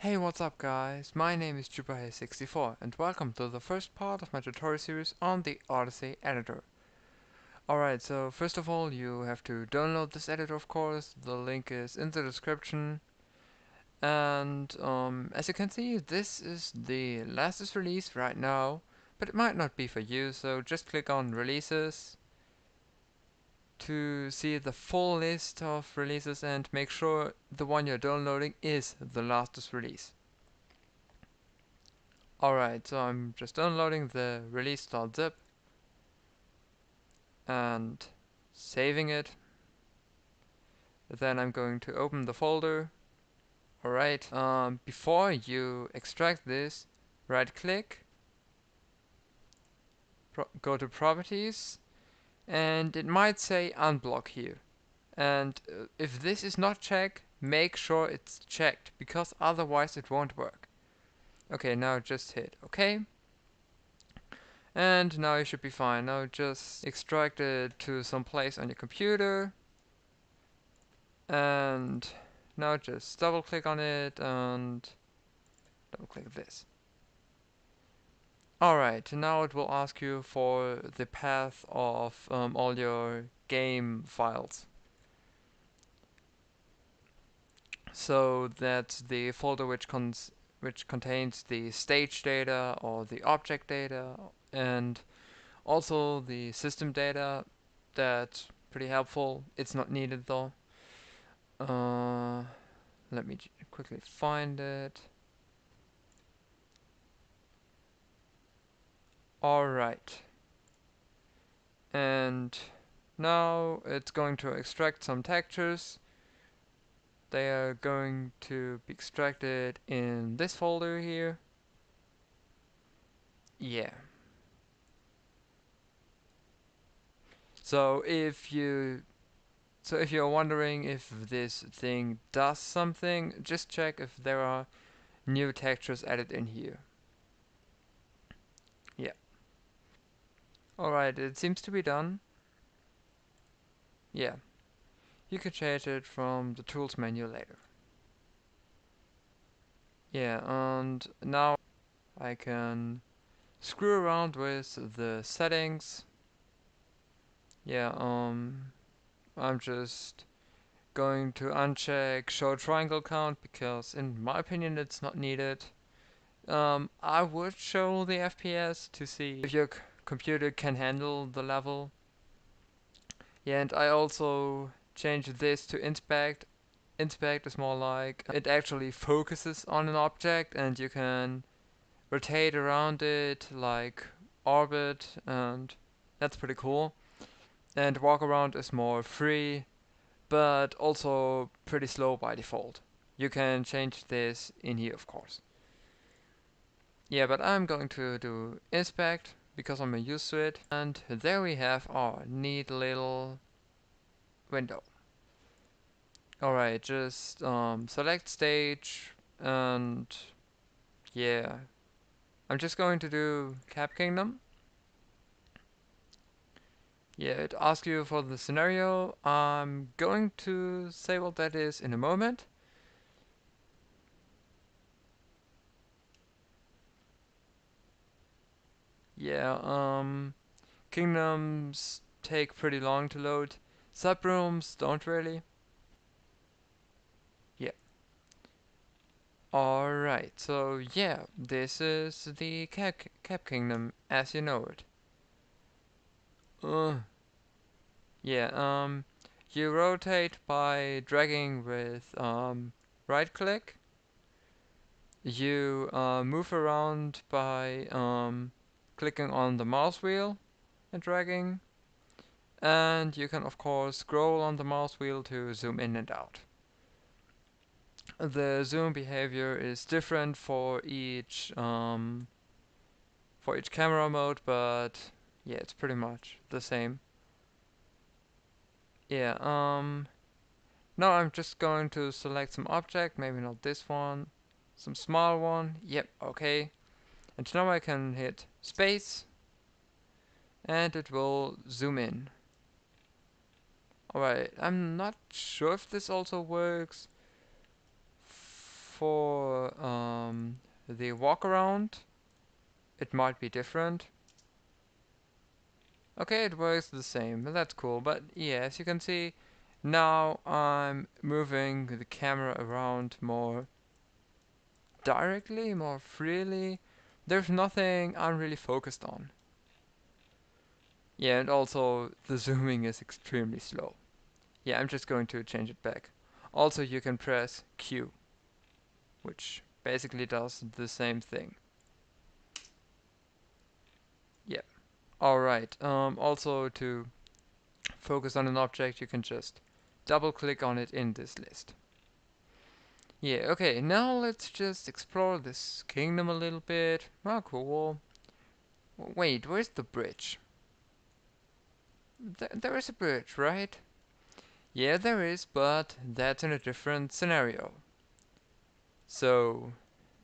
Hey, what's up guys? My name is Jupiter64 and welcome to the first part of my tutorial series on the Odyssey editor. Alright, so first of all you have to download this editor, of course. The link is in the description. And as you can see, this is the latest release right now, but it might not be for you, so just click on releases to see the full list of releases and make sure the one you're downloading is the latest release. Alright, so I'm just downloading the release.zip and saving it. Then I'm going to open the folder. Alright, before you extract this, right click, go to properties, and it might say unblock here. And if this is not checked, make sure it's checked, because otherwise it won't work. Okay, now just hit OK. And now you should be fine. Now just extract it to some place on your computer. And now just double click on it and double click this. Alright, now it will ask you for the path of all your game files. So that's the folder which contains the stage data or the object data, and also the system data. That's pretty helpful. It's not needed though. Let me quickly find it. Alright. And now it's going to extract some textures. They are going to be extracted in this folder here. Yeah. So if you're wondering if this thing does something, just check if there are new textures added in here. Yeah. Alright, it seems to be done. Yeah. You can change it from the tools menu later. Yeah, and now I can screw around with the settings. Yeah, I'm just going to uncheck show triangle count because in my opinion it's not needed. I would show the FPS to see if your computer can handle the level. Yeah, and I also changed this to inspect. Inspect is more like it actually focuses on an object and you can rotate around it like orbit, and that's pretty cool. And walk around is more free, but also pretty slow by default. You can change this in here, of course. Yeah, but I'm going to do inspect because I'm used to it. And there we have our neat little window. Alright, just select stage, and yeah, I'm just going to do Cap Kingdom. Yeah, it asks you for the scenario. I'm going to say what that is in a moment. Yeah, kingdoms take pretty long to load. Subrooms don't really. Yeah. Alright, so yeah, this is the Cap Kingdom as you know it. Yeah, you rotate by dragging with right click. You move around by clicking on the mouse wheel and dragging. And you can of course scroll on the mouse wheel to zoom in and out. The zoom behavior is different for each camera mode, but yeah, it's pretty much the same. Yeah, now I'm just going to select some object, maybe not this one, some small one. Yep, okay. And now I can hit space and it will zoom in. Alright, I'm not sure if this also works for the walk around, it might be different. Okay, it works the same. That's cool. But yeah, as you can see, now I'm moving the camera around more directly, more freely. There's nothing I'm really focused on. Yeah, and also the zooming is extremely slow. Yeah, I'm just going to change it back. Also, you can press Q, which basically does the same thing. Yeah. Alright, also to focus on an object, you can just double click on it in this list. Yeah, okay, now let's just explore this kingdom a little bit. Oh, cool. Wait, where's the bridge? There is a bridge, right? Yeah, there is, but that's in a different scenario. So,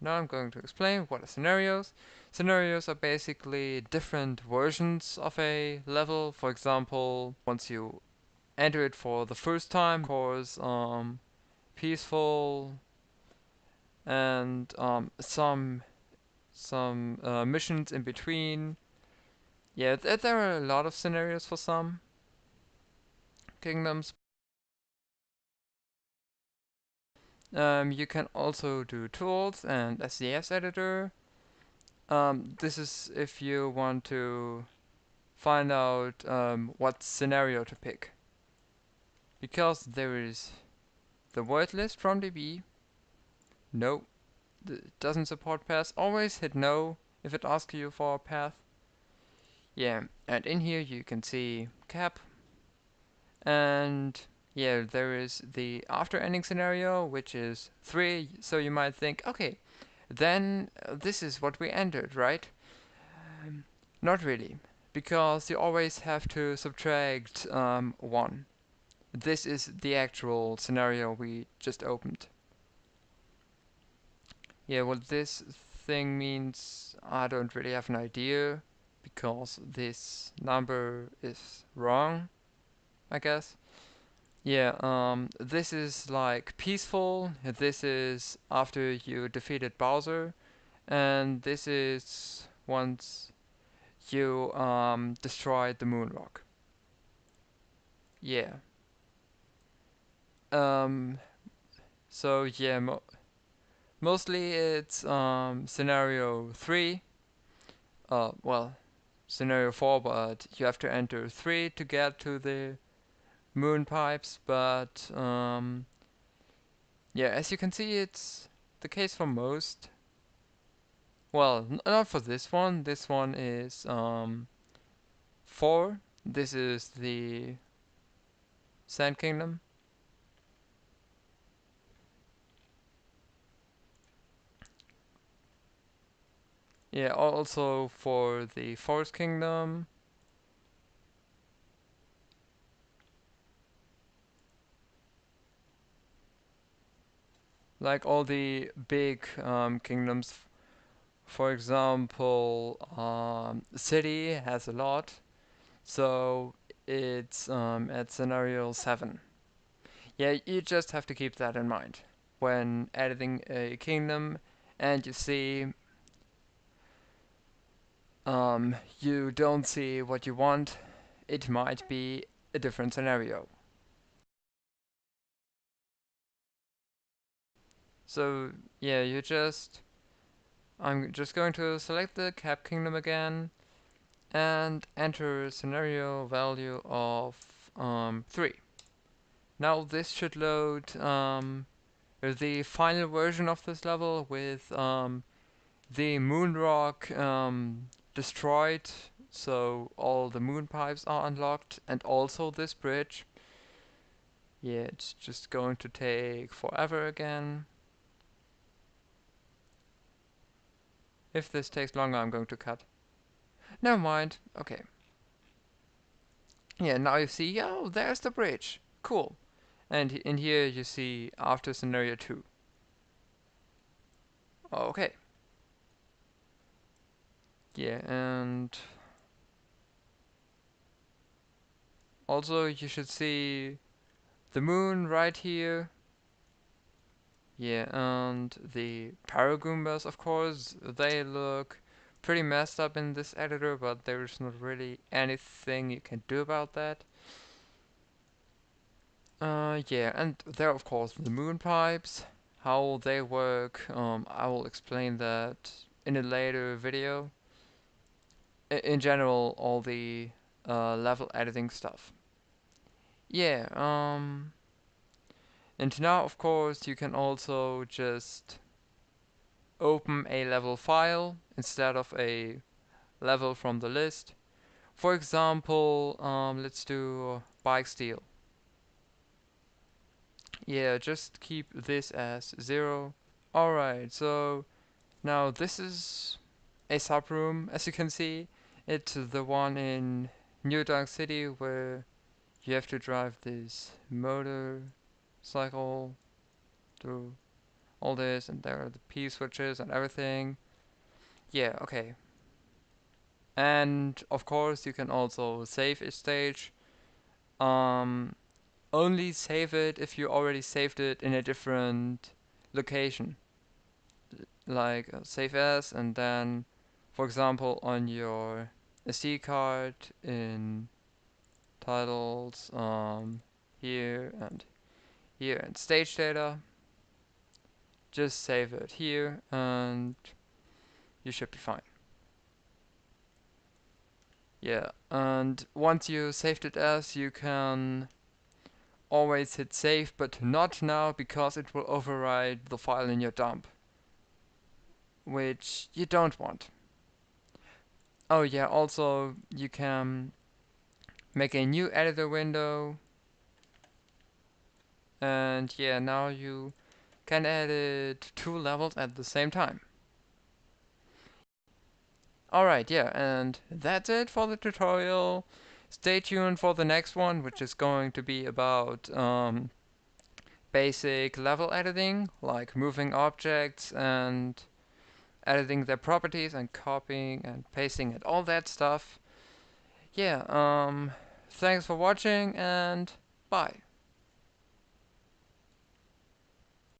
now I'm going to explain what are scenarios. Scenarios are basically different versions of a level. For example, once you enter it for the first time, of course, peaceful, and some missions in between. Yeah, there are a lot of scenarios for some kingdoms. You can also do tools and OdysseyEditor. This is if you want to find out what scenario to pick. Because there is the word list from DB. No, it doesn't support paths. Always hit no if it asks you for a path. Yeah, and in here you can see cap, and yeah, there is the after ending scenario, which is 3. So you might think, okay, then this is what we entered, right? Not really, because you always have to subtract 1. This is the actual scenario we just opened. Yeah, what this thing means, I don't really have an idea, because this number is wrong, I guess. Yeah, this is like peaceful, this is after you defeated Bowser, and this is once you destroyed the moon rock. Yeah. Um, so yeah, mostly it's scenario 3. Well, scenario 4, but you have to enter 3 to get to the moon pipes. But yeah, as you can see, it's the case for most. Well, not for this one. This one is 4. This is the Sand Kingdom. Yeah, also for the Forest Kingdom. Like all the big kingdoms. For example, City has a lot, so it's at scenario 7. Yeah, you just have to keep that in mind when editing a kingdom, and you see you don't see what you want, it might be a different scenario. So yeah, I'm just going to select the cap kingdom again and enter scenario value of 3. Now this should load the final version of this level with the moon rock destroyed, so all the moon pipes are unlocked, and also this bridge. Yeah, it's just going to take forever again. If this takes longer, I'm going to cut. Never mind. Okay. Yeah, now you see, oh, there's the bridge. Cool. And in here you see after scenario 2. Okay. Yeah, and also you should see the moon right here. Yeah, and the Paragoombas, of course, they look pretty messed up in this editor, but there's not really anything you can do about that. Yeah, and there are of course the moon pipes, how they work. I will explain that in a later video. In general, all the level editing stuff. Yeah, and now of course you can also just open a level file instead of a level from the list. For example, let's do bike steel. Yeah, just keep this as 0. Alright, so now this is a subroom, as you can see. It's the one in New York City where you have to drive this motorcycle through all this, and there are the P switches and everything. Yeah, okay. And of course, you can also save a stage. Um, Only save it if you already saved it in a different location, like save as, and then, for example, on your SD card in titles, here and stage data, just save it here, and you should be fine. Yeah, and once you saved it as, you can always hit save, but not now because it will override the file in your dump, which you don't want. Oh yeah, also you can make a new editor window, and yeah, now you can edit 2 levels at the same time. Alright, yeah, and that's it for the tutorial. Stay tuned for the next one, which is going to be about basic level editing, like moving objects and editing their properties and copying and pasting and all that stuff. Yeah, thanks for watching and bye.